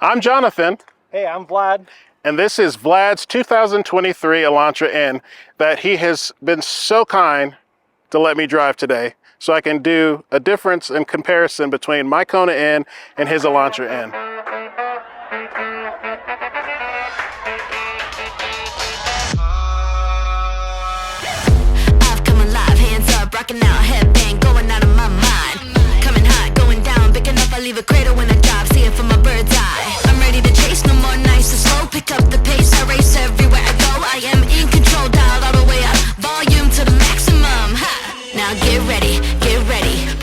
I'm Jonathan. Hey, I'm Vlad. And this is Vlad's 2023 Elantra N that he has been so kind to let me drive today so I can do a difference and comparison between my Kona N and his Elantra N. I've come alive, hands up, rocking out, headbang, going out of my mind. Coming hot, going down, picking up, I leave a cradle when I drop, see it from my bird's eye. I'm ready to chase, no more nice or slow, pick up the pace, I race everywhere I go. I am in control, dialed all the way up, volume to the maximum. Ha! Now get ready,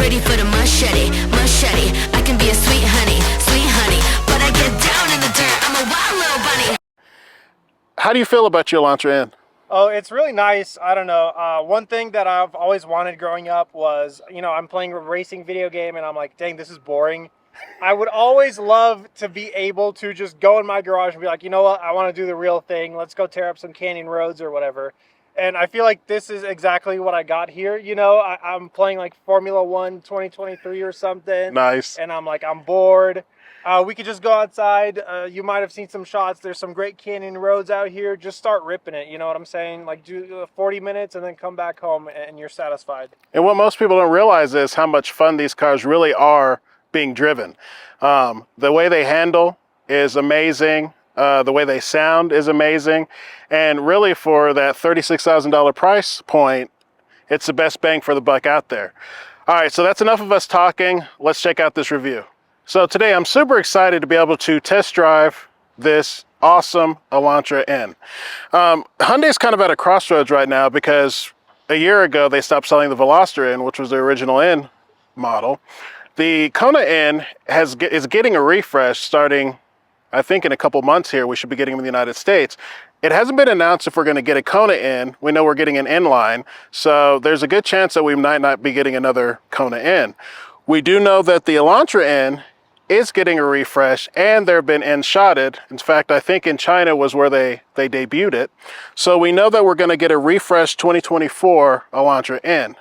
ready for the machete, machete. I can be a sweet honey, but I get down in the dirt, I'm a wild little bunny. How do you feel about your Elantra N? Oh, it's really nice. I don't know. One thing that I've always wanted growing up was, I'm playing a racing video game and I'm like, dang, this is boring. I would always love to be able to just go in my garage and be like, you know what? I want to do the real thing. Let's go tear up some canyon roads or whatever. And I feel like this is exactly what I got here. I'm playing like Formula One 2023 or something. Nice. And I'm like, I'm bored. We could just go outside. You might have seen some shots. There's some great canyon roads out here. Just start ripping it. You know what I'm saying? Like do 40 minutes and then come back home and you're satisfied. And what most people don't realize is how much fun these cars really are being driven. The way they handle is amazing. The way they sound is amazing. And really for that $36,000 price point, it's the best bang for the buck out there. All right, so that's enough of us talking. Let's check out this review. So today I'm super excited to be able to test drive this awesome Elantra N. Hyundai's kind of at a crossroads right now because a year ago they stopped selling the Veloster N, which was the original N model. The Kona N is getting a refresh starting, I think in a couple months here. We should be getting them in the United States. It hasn't been announced if we're going to get a Kona N. We know we're getting an N line, so there's a good chance that we might not be getting another Kona N. We do know that the Elantra N is getting a refresh and they've been N-shotted. In fact, I think in China was where they debuted it. So we know that we're going to get a refreshed 2024 Elantra N.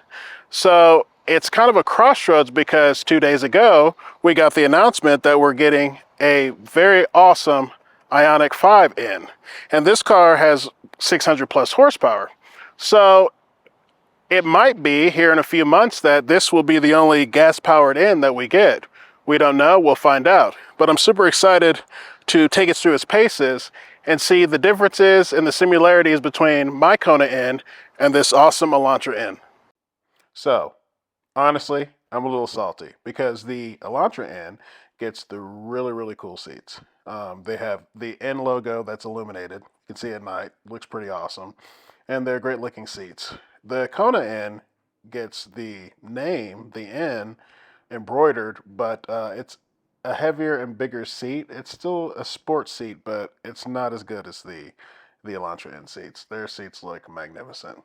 So it's kind of a crossroads because 2 days ago, we got the announcement that we're getting a very awesome Ioniq 5N. And this car has 600 plus horsepower. So it might be here in a few months that this will be the only gas-powered N that we get. We don't know, we'll find out. But I'm super excited to take it through its paces and see the differences and the similarities between my Kona N and this awesome Elantra N. So, honestly, I'm a little salty because the Elantra N gets the really, really cool seats. They have the N logo that's illuminated. You can see it at night, looks pretty awesome. And they're great looking seats. The Kona N gets the name, the N, embroidered, but it's a heavier and bigger seat. It's still a sports seat, but it's not as good as the Elantra N seats. Their seats look magnificent.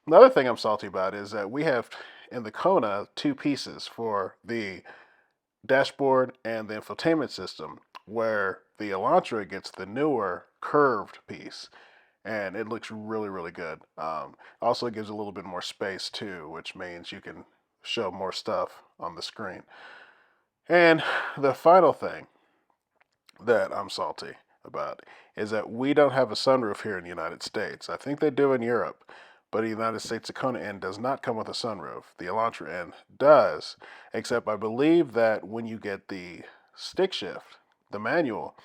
Another thing I'm salty about is that we have in the Kona two pieces for the dashboard and the infotainment system, where the Elantra gets the newer curved piece. And it looks really, really good. Also gives a little bit more space too, which means you can show more stuff on the screen. And the final thing that I'm salty about is that we don't have a sunroof here in the United States. I think they do in Europe, but in the United States, the Kona N does not come with a sunroof. The Elantra N does, except I believe that when you get the stick shift, the manual,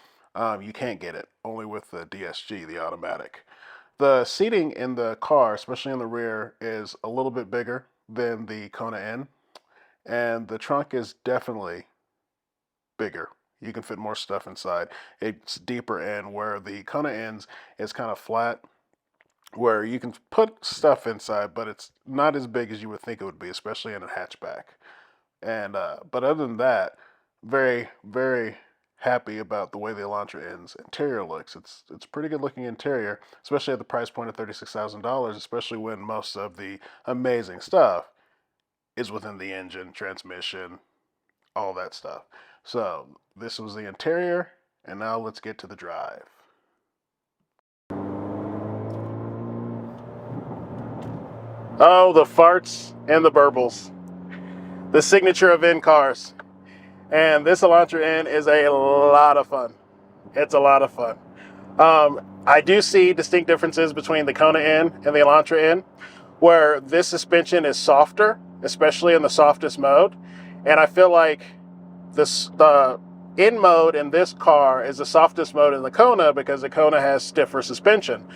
you can't get it, only with the DSG, the automatic. The seating in the car, especially in the rear, is a little bit bigger than the Kona N, and the trunk is definitely bigger. You can fit more stuff inside. It's deeper in, where the Kona N's is kind of flat, where you can put stuff inside, but it's not as big as you would think it would be, especially in a hatchback. And but other than that, very, very happy about the way the Elantra N's interior looks. It's pretty good looking interior, especially at the price point of $36,000, especially when most of the amazing stuff is within the engine, transmission, all that stuff. So this was the interior, and now let's get to the drive. Oh, the farts and the burbles. The signature of N cars. And this Elantra N is a lot of fun. It's a lot of fun. I do see distinct differences between the Kona N and the Elantra N, where this suspension is softer, especially in the softest mode. And I feel like the N mode in this car is the softest mode in the Kona because the Kona has stiffer suspension.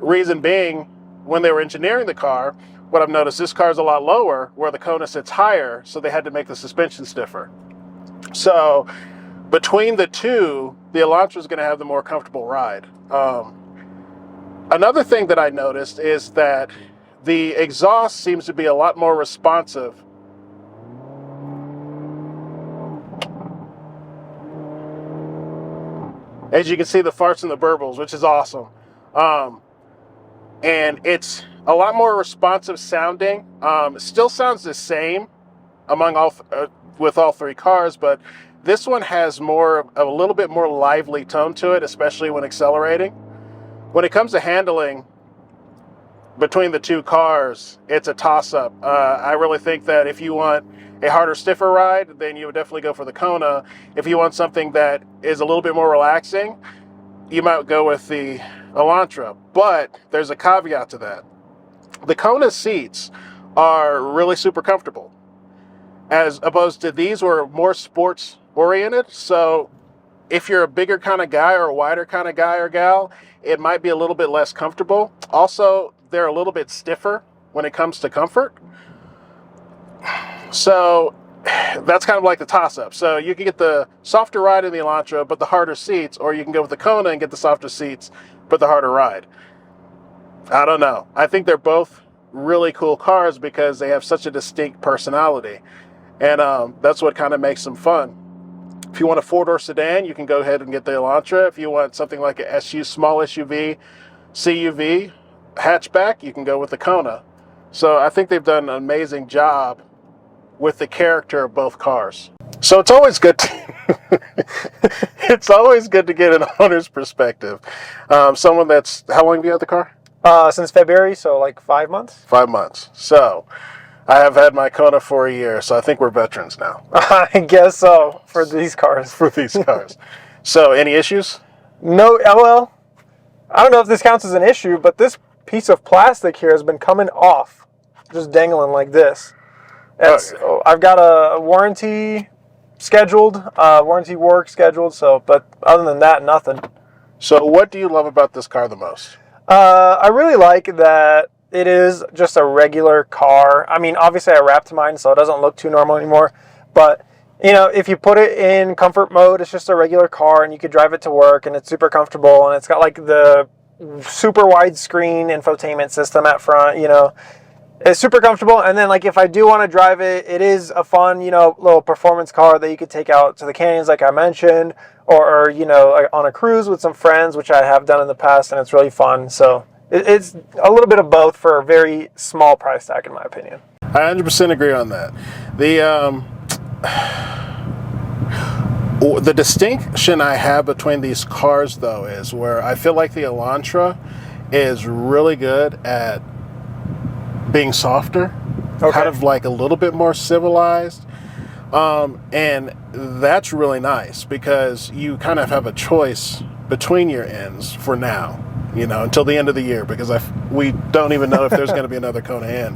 Reason being, when they were engineering the car, what I've noticed, this car is a lot lower where the Kona sits higher, so they had to make the suspension stiffer. So between the two, the Elantra is going to have the more comfortable ride. Another thing that I noticed is that the exhaust seems to be a lot more responsive. As you can see, the farts and the burbles, which is awesome. And it's a lot more responsive sounding. It still sounds the same among with all three cars, but this one has a little bit more lively tone to it, especially when accelerating. When it comes to handling between the two cars, it's a toss-up. I really think that if you want a harder, stiffer ride, then you would definitely go for the Kona. If you want something that is a little bit more relaxing, you might go with the Elantra. But there's a caveat to that. The Kona seats are really super comfortable, as opposed to these were more sports oriented. So if you're a bigger kind of guy or a wider kind of guy or gal, it might be a little bit less comfortable. Also, they're a little bit stiffer when it comes to comfort. So that's kind of like the toss-up. So you can get the softer ride in the Elantra, but the harder seats, or you can go with the Kona and get the softer seats, but the harder ride. I don't know. I think they're both really cool cars because they have such a distinct personality. And that's what kind of makes them fun. If you want a four-door sedan, you can go ahead and get the Elantra. If you want something like a small SUV, CUV, hatchback, you can go with the Kona. So I think they've done an amazing job with the character of both cars. So it's always good it's always good to get an owner's perspective. Someone that's, how long have you had the car? Since February, so like 5 months. 5 months. So I have had my Kona for a year, so I think we're veterans now. I guess so, for these cars. For these cars. So any issues? No, well, I don't know if this counts as an issue, but this piece of plastic here has been coming off, just dangling like this. I've got a warranty scheduled, warranty work scheduled, so, but other than that, nothing. So what do you love about this car the most? I really like that it is just a regular car. I mean, obviously I wrapped mine, so it doesn't look too normal anymore, but you know, if you put it in comfort mode, it's just a regular car and you could drive it to work and it's super comfortable and it's got like the super widescreen infotainment system at front, you know. It's super comfortable, and then like if I do want to drive it, it is a fun, you know, little performance car that you could take out to the canyons like I mentioned, or you know, like on a cruise with some friends, which I have done in the past, and it's really fun. So it's a little bit of both for a very small price tag, in my opinion. I 100% agree on that. The distinction I have between these cars, though, is where I feel like the Elantra is really good at being softer, kind of like a little bit more civilized, and that's really nice because you kind of have a choice between your ends for now, you know, until the end of the year, because we don't even know if there's going to be another Kona N.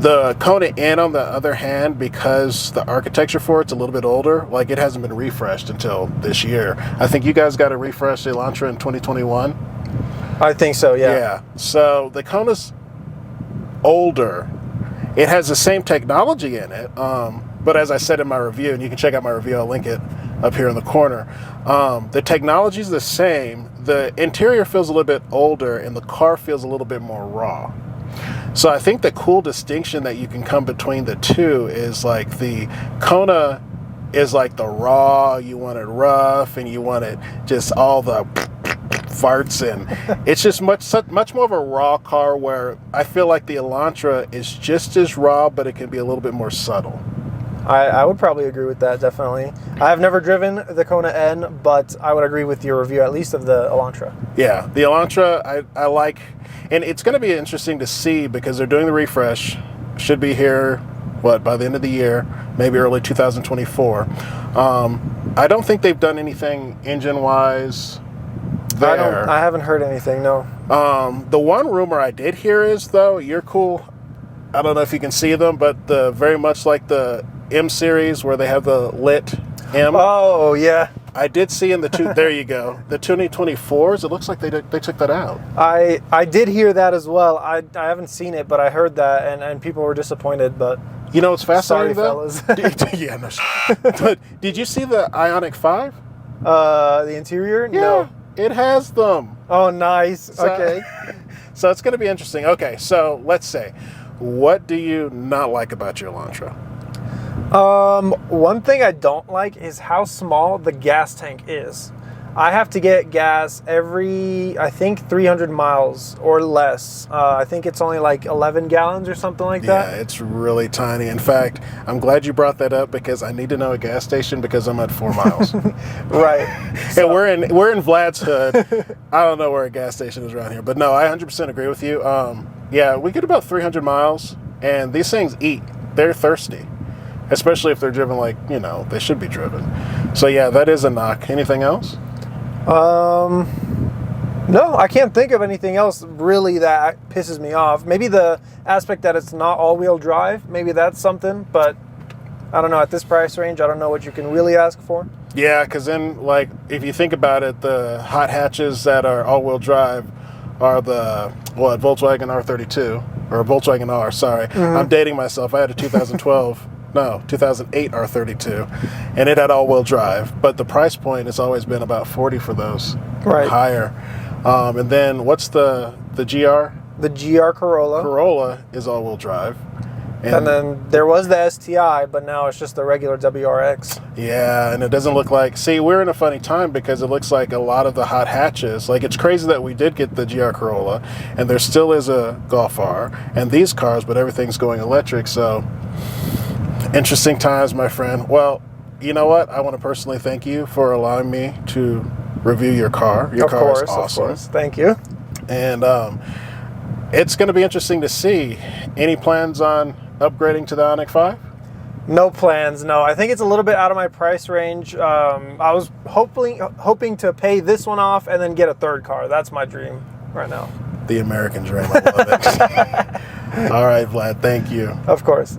The Kona N, on the other hand, because the architecture for it's a little bit older, like it hasn't been refreshed until this year. I think you guys got to refresh the Elantra in 2021. I think so, yeah. Yeah, so the Kona's older. It has the same technology in it, but as I said in my review, and you can check out my review, I'll link it up here in the corner, the technology is the same. The interior feels a little bit older and the car feels a little bit more raw. So I think the cool distinction that you can come between the two is like the Kona is like the raw, you want it rough and you want it just all the farts, and it's just much more of a raw car, where I feel like the Elantra is just as raw, but it can be a little bit more subtle. I would probably agree with that, definitely. I have never driven the Kona N, but I would agree with your review, at least of the Elantra. Yeah, the Elantra I like, and it's going to be interesting to see because they're doing the refresh. Should be here, by the end of the year, maybe early 2024. I don't think they've done anything engine-wise there. I haven't heard anything. No. The one rumor I did hear is, though, you're cool. I don't know if you can see them, but very much like the M series where they have the lit M. Oh yeah. I did see in the there you go, the 2024s. It looks like they took that out. I did hear that as well. I haven't seen it, but I heard that, and people were disappointed. But you know, it's fascinating. Sorry, fellas. Yeah, no. But did you see the Ioniq 5? The interior? Yeah, No. it has them. Oh, nice. So, Okay. So it's going to be interesting. Okay, so let's say, what do you not like about your Elantra? One thing I don't like is how small the gas tank is. I have to get gas every, I think, 300 miles or less. I think it's only like 11 gallons or something like that. Yeah, it's really tiny. In fact, I'm glad you brought that up because I need to know a gas station because I'm at 4 miles. Right. And we're in Vlad's hood. I don't know where a gas station is around here, but no, I 100% agree with you. Yeah, we get about 300 miles, and these things eat. They're thirsty, especially if they're driven like, you know, they should be driven. So yeah, that is a knock. Anything else? No, I can't think of anything else really that pisses me off. Maybe the aspect that it's not all-wheel drive. Maybe that's something, but I don't know. At this price range, I don't know what you can really ask for. Yeah, because then, like, if you think about it, the hot hatches that are all-wheel drive are the, Volkswagen R32, or Volkswagen R, sorry. Mm-hmm. I'm dating myself. I had a 2008 R32, and it had all-wheel drive. But the price point has always been about 40 for those, Right. higher. And then what's the GR? The GR Corolla. Corolla is all-wheel drive. And then there was the STI, but now it's just the regular WRX. Yeah, and it doesn't look like... See, we're in a funny time because it looks like a lot of the hot hatches... Like, it's crazy that we did get the GR Corolla, and there still is a Golf R, and these cars, but everything's going electric, so... Interesting times, my friend. Well, you know what? I want to personally thank you for allowing me to review your car. Your car is awesome. Of course. Thank you. And it's going to be interesting to see. Any plans on upgrading to the Ioniq 5? No plans, no. I think it's a little bit out of my price range. I was hoping to pay this one off and then get a third car. That's my dream right now. The American dream. I love it. All right, Vlad. Thank you. Of course.